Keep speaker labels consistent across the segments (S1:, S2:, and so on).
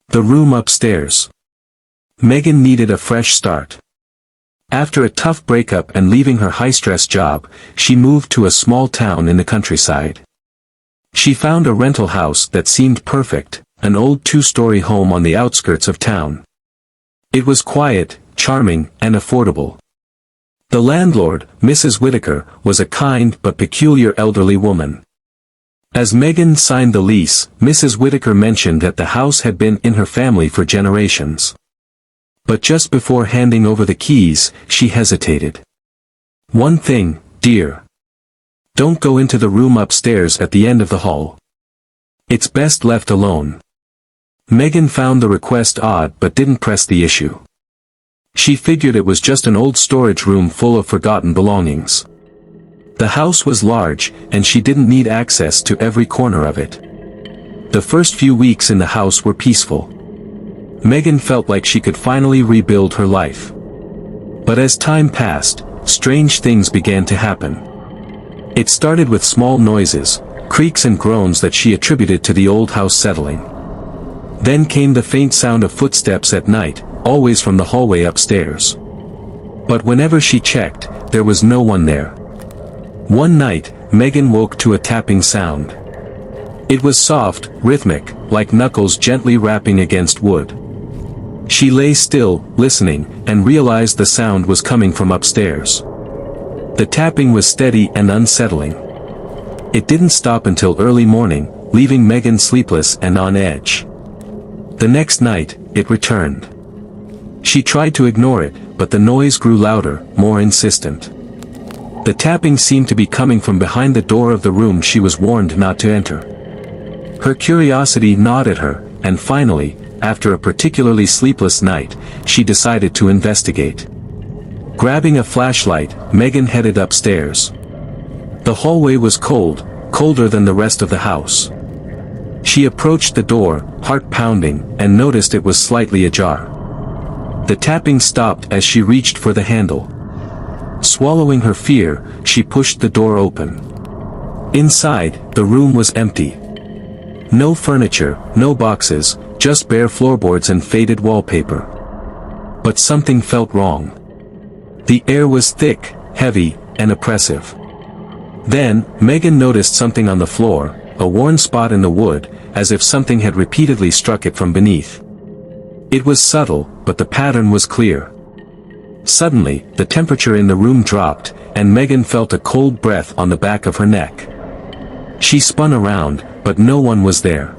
S1: The room upstairs. Megan needed a fresh start. After a tough breakup and leaving her high-stress job, she moved to a small town in the countryside. She found a rental house that seemed perfect, an old two-story home on the outskirts of town. It was quiet, charming, and affordable. The landlord, Mrs. Whitaker, was a kind but peculiar elderly woman. As Megan signed the lease, Mrs. Whitaker mentioned that the house had been in her family for generations. But just before handing over the keys, she hesitated. "One thing, dear. Don't go into the room upstairs at the end of the hall. It's best left alone." Megan found the request odd but didn't press the issue. She figured it was just an old storage room full of forgotten belongings. The house was large, and she didn't need access to every corner of it. The first few weeks in the house were peaceful. Megan felt like she could finally rebuild her life. But as time passed, strange things began to happen. It started with small noises, creaks and groans that she attributed to the old house settling. Then came the faint sound of footsteps at night, always from the hallway upstairs. But whenever she checked, there was no one there. One night, Megan woke to a tapping sound. It was soft, rhythmic, like knuckles gently rapping against wood. She lay still, listening, and realized the sound was coming from upstairs. The tapping was steady and unsettling. It didn't stop until early morning, leaving Megan sleepless and on edge. The next night, it returned. She tried to ignore it, but the noise grew louder, more insistent. The tapping seemed to be coming from behind the door of the room she was warned not to enter. Her curiosity gnawed at her, and finally, after a particularly sleepless night, she decided to investigate. Grabbing a flashlight, Megan headed upstairs. The hallway was cold, colder than the rest of the house. She approached the door, heart pounding, and noticed it was slightly ajar. The tapping stopped as she reached for the handle. Swallowing her fear, she pushed the door open. Inside, the room was empty. No furniture, no boxes, just bare floorboards and faded wallpaper. But something felt wrong. The air was thick, heavy, and oppressive. Then, Megan noticed something on the floor, a worn spot in the wood, as if something had repeatedly struck it from beneath. It was subtle, but the pattern was clear. Suddenly, the temperature in the room dropped, and Megan felt a cold breath on the back of her neck. She spun around, but no one was there.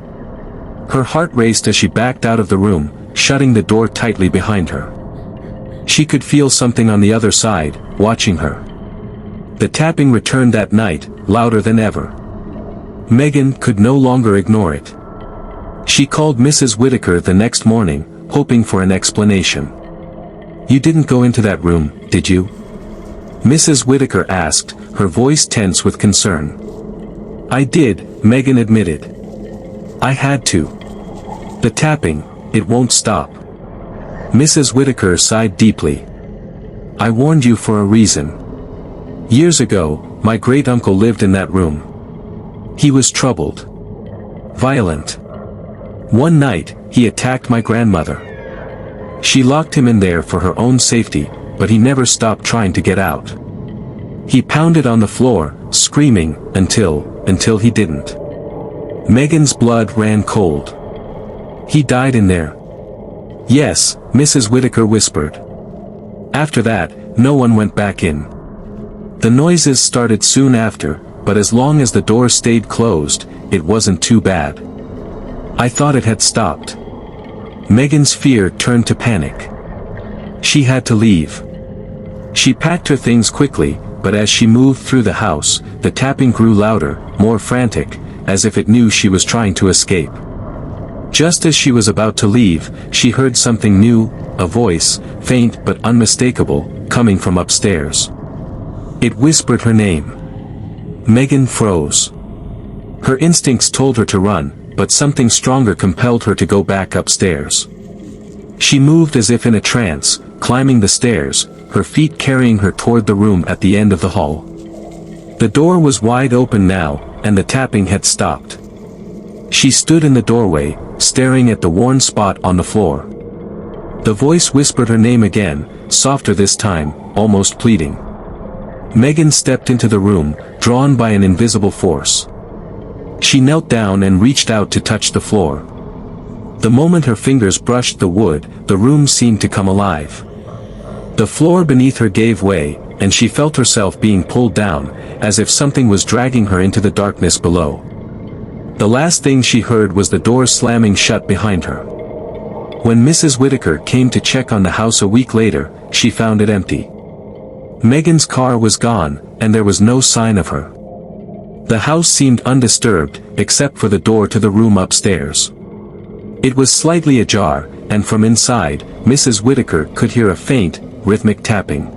S1: Her heart raced as she backed out of the room, shutting the door tightly behind her. She could feel something on the other side, watching her. The tapping returned that night, louder than ever. Megan could no longer ignore it. She called Mrs. Whitaker the next morning, hoping for an explanation. "You didn't go into that room, did you?" Mrs. Whitaker asked, her voice tense with concern. "I did," Megan admitted. "I had to. The tapping, it won't stop." Mrs. Whitaker sighed deeply. "I warned you for a reason. Years ago, my great-uncle lived in that room. He was troubled. Violent. One night, he attacked my grandmother. She locked him in there for her own safety, but he never stopped trying to get out. He pounded on the floor, screaming, until he didn't." Megan's blood ran cold. "He died in there?" "Yes," Mrs. Whitaker whispered. "After that, no one went back in. The noises started soon after, but as long as the door stayed closed, it wasn't too bad. I thought it had stopped." Megan's fear turned to panic. She had to leave. She packed her things quickly, but as she moved through the house, the tapping grew louder, more frantic, as if it knew she was trying to escape. Just as she was about to leave, she heard something new, a voice, faint but unmistakable, coming from upstairs. It whispered her name. Megan froze. Her instincts told her to run, but something stronger compelled her to go back upstairs. She moved as if in a trance, climbing the stairs, her feet carrying her toward the room at the end of the hall. The door was wide open now, and the tapping had stopped. She stood in the doorway, staring at the worn spot on the floor. The voice whispered her name again, softer this time, almost pleading. Megan stepped into the room, drawn by an invisible force. She knelt down and reached out to touch the floor. The moment her fingers brushed the wood, the room seemed to come alive. The floor beneath her gave way, and she felt herself being pulled down, as if something was dragging her into the darkness below. The last thing she heard was the doors slamming shut behind her. When Mrs. Whitaker came to check on the house a week later, she found it empty. Megan's car was gone, and there was no sign of her. The house seemed undisturbed, except for the door to the room upstairs. It was slightly ajar, and from inside, Mrs. Whitaker could hear a faint, rhythmic tapping.